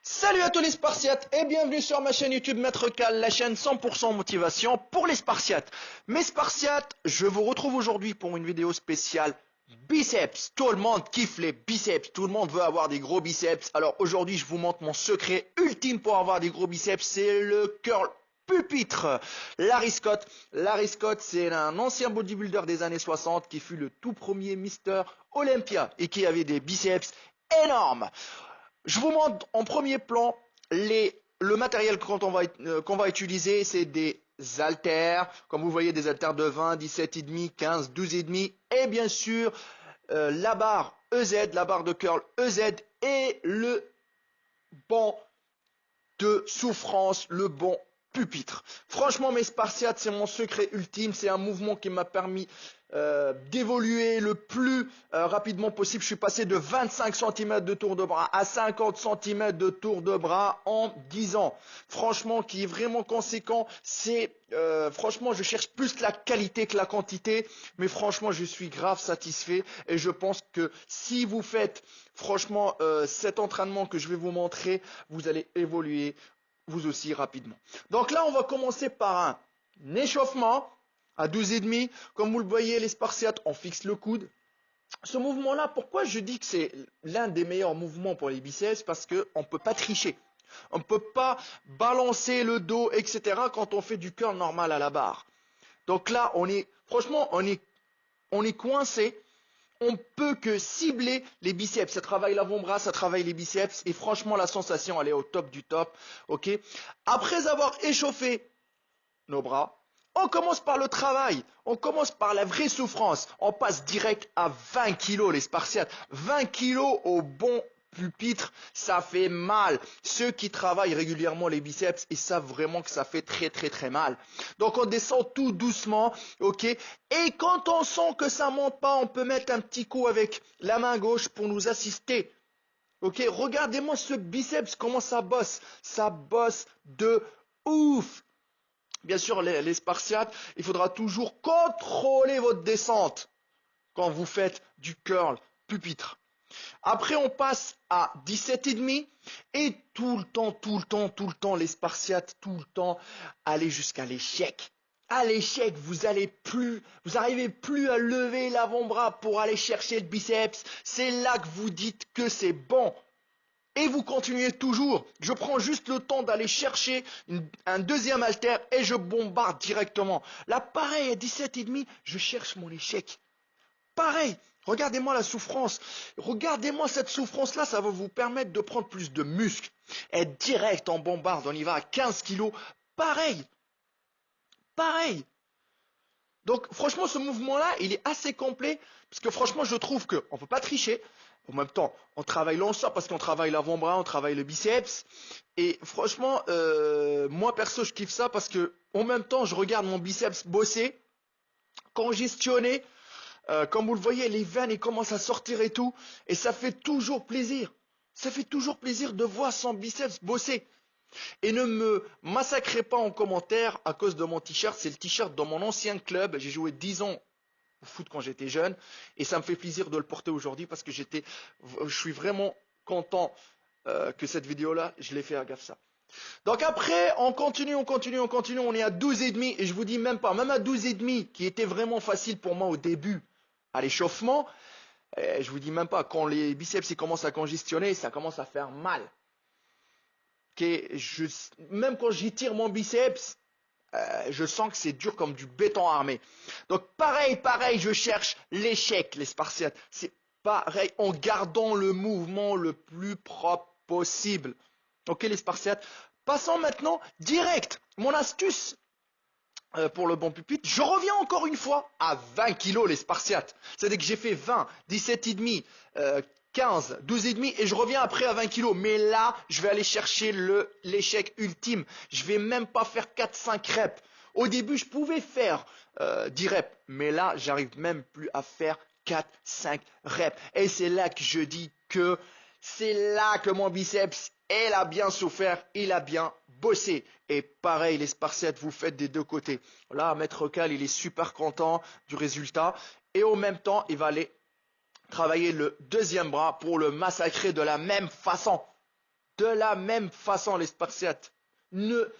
Salut à tous les Spartiates et bienvenue sur ma chaîne YouTube Maître Cal, la chaîne 100% motivation pour les Spartiates. Mes Spartiates, je vous retrouve aujourd'hui pour une vidéo spéciale biceps. Tout le monde kiffe les biceps, tout le monde veut avoir des gros biceps. Alors aujourd'hui je vous montre mon secret ultime pour avoir des gros biceps, c'est le curl pupitre. Larry Scott, c'est un ancien bodybuilder des années 60 qui fut le tout premier Mister Olympia et qui avait des biceps énormes. Je vous montre en premier plan le matériel qu'on va utiliser, c'est des haltères, comme vous voyez des haltères de 20, 17,5, 15, 12,5 et bien sûr la barre EZ, la barre de curl EZ et le banc de souffrance, le banc pupitre. Franchement mes Spartiates, c'est mon secret ultime, c'est un mouvement qui m'a permis d'évoluer le plus rapidement possible. Je suis passé de 25 cm de tour de bras à 50 cm de tour de bras en 10 ans. Franchement, qui est vraiment conséquent. C'est franchement, je cherche plus la qualité que la quantité, mais franchement, je suis grave satisfait et je pense que si vous faites franchement cet entraînement que je vais vous montrer, vous allez évoluer vous aussi rapidement. Donc là, on va commencer par un échauffement à 12,5. Comme vous le voyez, les Spartiates, on fixe le coude. Ce mouvement-là, pourquoi je dis que c'est l'un des meilleurs mouvements pour les biceps? Parce qu'on ne peut pas tricher. On ne peut pas balancer le dos, etc. quand on fait du curl normal à la barre. Donc là, franchement, on est coincé. On peut que cibler les biceps. Ça travaille l'avant-bras, ça travaille les biceps. Et franchement, la sensation, elle est au top du top. Ok. Après avoir échauffé nos bras, on commence par le travail. On commence par la vraie souffrance. On passe direct à 20 kilos, les Spartiates. 20 kilos au bon pupitre, ça fait mal. Ceux qui travaillent régulièrement les biceps, ils savent vraiment que ça fait très très très mal. Donc on descend tout doucement, ok. Et quand on sent que ça monte pas, on peut mettre un petit coup avec la main gauche pour nous assister. Ok, regardez-moi ce biceps, comment ça bosse. Ça bosse de ouf. Bien sûr, les Spartiates, il faudra toujours contrôler votre descente quand vous faites du curl pupitre. Après, on passe à 17,5 et tout le temps, les Spartiates, tout le temps, aller jusqu'à l'échec. À l'échec, vous arrivez plus à lever l'avant-bras pour aller chercher le biceps. C'est là que vous dites que c'est bon. Et vous continuez toujours. Je prends juste le temps d'aller chercher un deuxième haltère et je bombarde directement. Là, pareil, à 17,5, je cherche mon échec. Pareil, regardez-moi la souffrance. Regardez-moi cette souffrance-là, ça va vous permettre de prendre plus de muscles. Et direct, on bombarde, on y va à 15 kilos. Pareil. Donc, franchement, ce mouvement-là, il est assez complet. Parce que franchement, je trouve qu'on ne peut pas tricher. En même temps, on travaille l'ensemble parce qu'on travaille l'avant-bras, on travaille le biceps. Et franchement, moi perso, je kiffe ça parce que en même temps, je regarde mon biceps bosser, congestionner. Comme vous le voyez, les veines ils commencent à sortir et tout. Et ça fait toujours plaisir. Ça fait toujours plaisir de voir son biceps bosser. Et ne me massacrez pas en commentaire à cause de mon t-shirt. C'est le t-shirt dans mon ancien club. J'ai joué 10 ans au foot quand j'étais jeune. Et ça me fait plaisir de le porter aujourd'hui parce que je suis vraiment content que cette vidéo-là, je l'ai fait à GAFSA. Donc après, on continue. On est à 12,5 et je vous dis même pas, même à 12,5 qui était vraiment facile pour moi au début à l'échauffement, je vous dis même pas, quand les biceps ils commencent à congestionner, ça commence à faire mal. Même quand j'étire mon biceps, je sens que c'est dur comme du béton armé. Donc pareil, je cherche l'échec, les Spartiates. C'est pareil, en gardant le mouvement le plus propre possible. Ok les Spartiates. Passons maintenant direct. Mon astuce pour le bon pupitre, je reviens encore une fois à 20 kilos les Spartiates. C'est-à-dire que j'ai fait 20, 17,5, 15, 12,5 et je reviens après à 20 kilos. Mais là, je vais aller chercher l'échec ultime. Je vais même pas faire 4-5 reps. Au début, je pouvais faire 10 reps. Mais là, j'arrive même plus à faire 4-5 reps. Et c'est là que je dis que c'est là que mon biceps, il a bien souffert, il a bien bossé. Et pareil, les Spartiates, vous faites des deux côtés. Là, Maître Cal, il est super content du résultat. Et en même temps, il va aller travailler le deuxième bras pour le massacrer de la même façon. de la même façon, les Spartiates. Ne,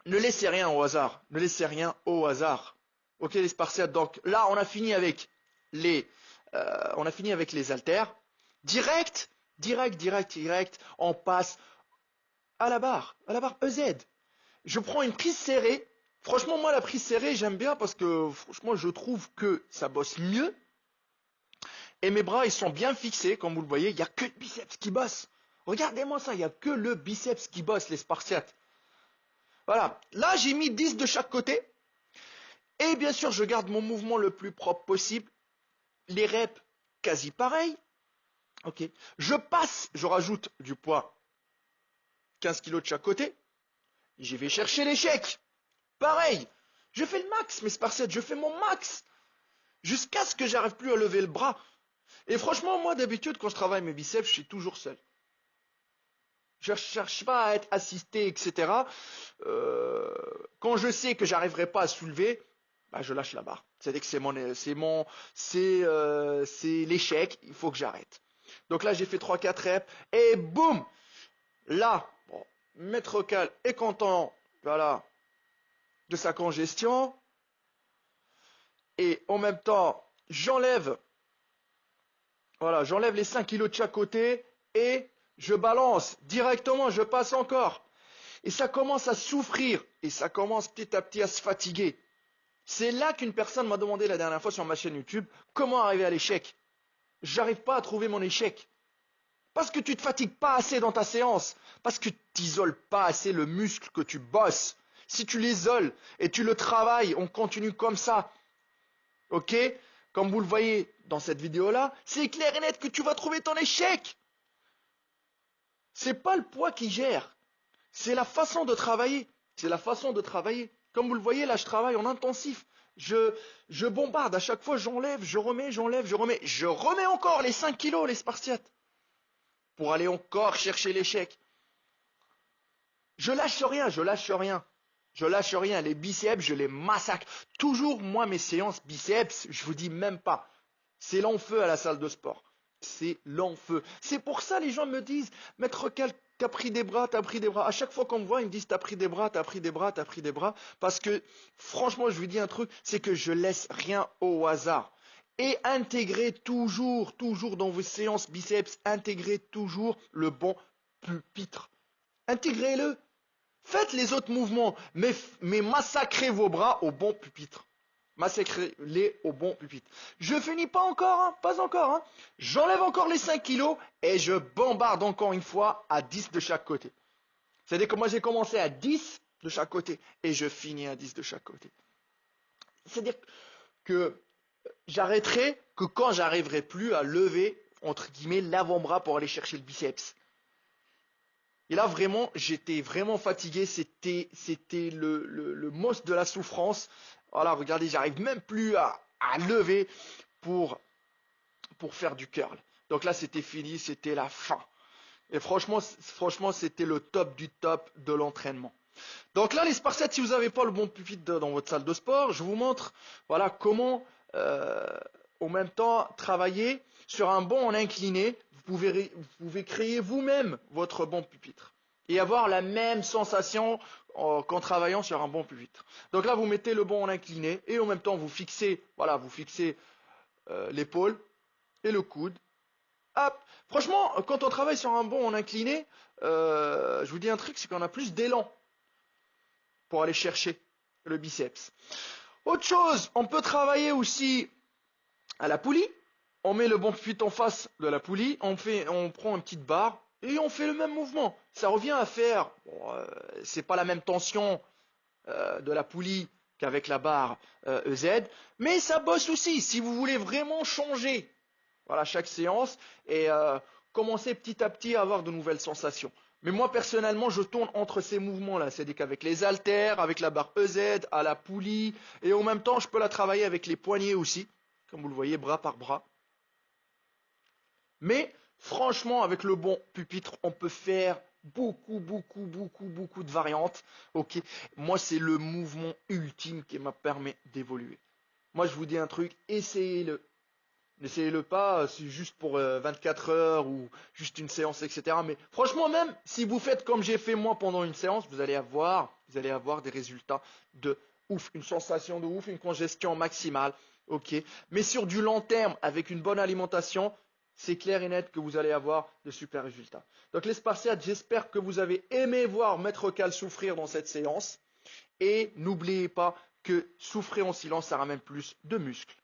ne laissez rien au hasard. Ne laissez rien au hasard. Ok, les Spartiates. Donc là, on a fini avec les haltères. Direct, on passe à la barre EZ. Je prends une prise serrée. Franchement, moi, la prise serrée, j'aime bien parce que, franchement, je trouve que ça bosse mieux. Et mes bras, ils sont bien fixés, comme vous le voyez. Il n'y a que le biceps qui bosse. Regardez-moi ça, il n'y a que le biceps qui bosse, les Spartiates. Voilà. Là, j'ai mis 10 de chaque côté. Et bien sûr, je garde mon mouvement le plus propre possible. Les reps, quasi pareil. Ok. Je rajoute du poids, 15 kg de chaque côté. J'y vais chercher l'échec. Pareil. Je fais le max, mes Spartiates. Je fais mon max. Jusqu'à ce que j'arrive plus à lever le bras. Et franchement, moi, d'habitude, quand je travaille mes biceps, je suis toujours seul. Je ne cherche pas à être assisté, etc. Quand je sais que j'arriverai pas à soulever, bah, je lâche la barre. C'est-à-dire que c'est l'échec, il faut que j'arrête. Donc là, j'ai fait 3-4 reps et boum. Là, bon, Maître Cal est content, voilà, de sa congestion. Et en même temps, j'enlève les 5 kilos de chaque côté et je balance directement, je passe encore. Et ça commence à souffrir et ça commence petit à petit à se fatiguer. C'est là qu'une personne m'a demandé la dernière fois sur ma chaîne YouTube comment arriver à l'échec. J'arrive pas à trouver mon échec. Parce que tu te fatigues pas assez dans ta séance. Parce que tu n'isoles pas assez le muscle que tu bosses. Si tu l'isoles et tu le travailles, on continue comme ça. Ok? Comme vous le voyez dans cette vidéo-là, c'est clair et net que tu vas trouver ton échec. C'est pas le poids qui gère. C'est la façon de travailler. C'est la façon de travailler. Comme vous le voyez, là, je travaille en intensif. Je bombarde. À chaque fois, j'enlève, je remets, j'enlève, je remets. Je remets encore les 5 kilos, les Spartiates. Pour aller encore chercher l'échec. Je lâche rien, je lâche rien. Je lâche rien. Les biceps, je les massacre. Toujours, moi, mes séances biceps, je vous dis même pas. C'est l'enfeu à la salle de sport. C'est l'enfeu. C'est pour ça les gens me disent, Maître Cal, t'as pris des bras, t'as pris des bras. À chaque fois qu'on me voit, ils me disent, t'as pris des bras, t'as pris des bras, t'as pris des bras. Parce que, franchement, je vous dis un truc, c'est que je laisse rien au hasard. Et intégrez toujours dans vos séances biceps, intégrez toujours le bon pupitre. Intégrez-le. Faites les autres mouvements, mais massacrez vos bras au bon pupitre. Massacrez-les au bon pupitre. Je finis pas encore, hein, pas encore. Hein. J'enlève encore les 5 kilos et je bombarde encore une fois à 10 de chaque côté. C'est-à-dire que moi j'ai commencé à 10 de chaque côté et je finis à 10 de chaque côté. C'est-à-dire que j'arrêterai que quand j'arriverai plus à lever, entre guillemets, l'avant-bras pour aller chercher le biceps. Et là, vraiment, j'étais vraiment fatigué. C'était le most de la souffrance. Voilà, regardez, j'arrive même plus à lever pour faire du curl. Donc là, c'était fini, c'était la fin. Et franchement, c'était le top du top de l'entraînement. Donc là, les Spartiates, si vous n'avez pas le bon pupitre dans votre salle de sport, je vous montre voilà, comment en même temps travailler sur un banc en incliné. Vous pouvez créer vous-même votre bon pupitre et avoir la même sensation qu'en travaillant sur un bon pupitre. Donc là, vous mettez le banc en incliné et en même temps, vous fixez l'épaule et le coude. Hop. Franchement, quand on travaille sur un banc en incliné, je vous dis un truc, c'est qu'on a plus d'élan pour aller chercher le biceps. Autre chose, on peut travailler aussi à la poulie. On met le bon pupitre en face de la poulie, on prend une petite barre et on fait le même mouvement. Ça revient à faire, c'est pas la même tension de la poulie qu'avec la barre EZ, mais ça bosse aussi. Si vous voulez vraiment changer, voilà, chaque séance et commencer petit à petit à avoir de nouvelles sensations. Mais moi personnellement, je tourne entre ces mouvements-là, c'est-à-dire qu'avec les haltères, avec la barre EZ, à la poulie, et en même temps, je peux la travailler avec les poignets aussi, comme vous le voyez, bras par bras. Mais franchement, avec le bon pupitre, on peut faire beaucoup de variantes. Ok, moi c'est le mouvement ultime qui me permet d'évoluer. Moi je vous dis un truc, essayez-le. N'essayez-le pas, c'est juste pour 24 heures ou juste une séance, etc. Mais franchement, même si vous faites comme j'ai fait moi pendant une séance, vous allez avoir des résultats de ouf, une sensation de ouf, une congestion maximale. Ok. Mais sur du long terme, avec une bonne alimentation, c'est clair et net que vous allez avoir de super résultats. Donc les Spartiates, j'espère que vous avez aimé voir Maître Cal souffrir dans cette séance. Et n'oubliez pas que souffrir en silence, ça ramène plus de muscles.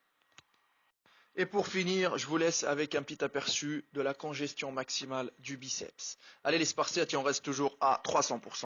Et pour finir, je vous laisse avec un petit aperçu de la congestion maximale du biceps. Allez les Spartiates, il en reste toujours à 300%.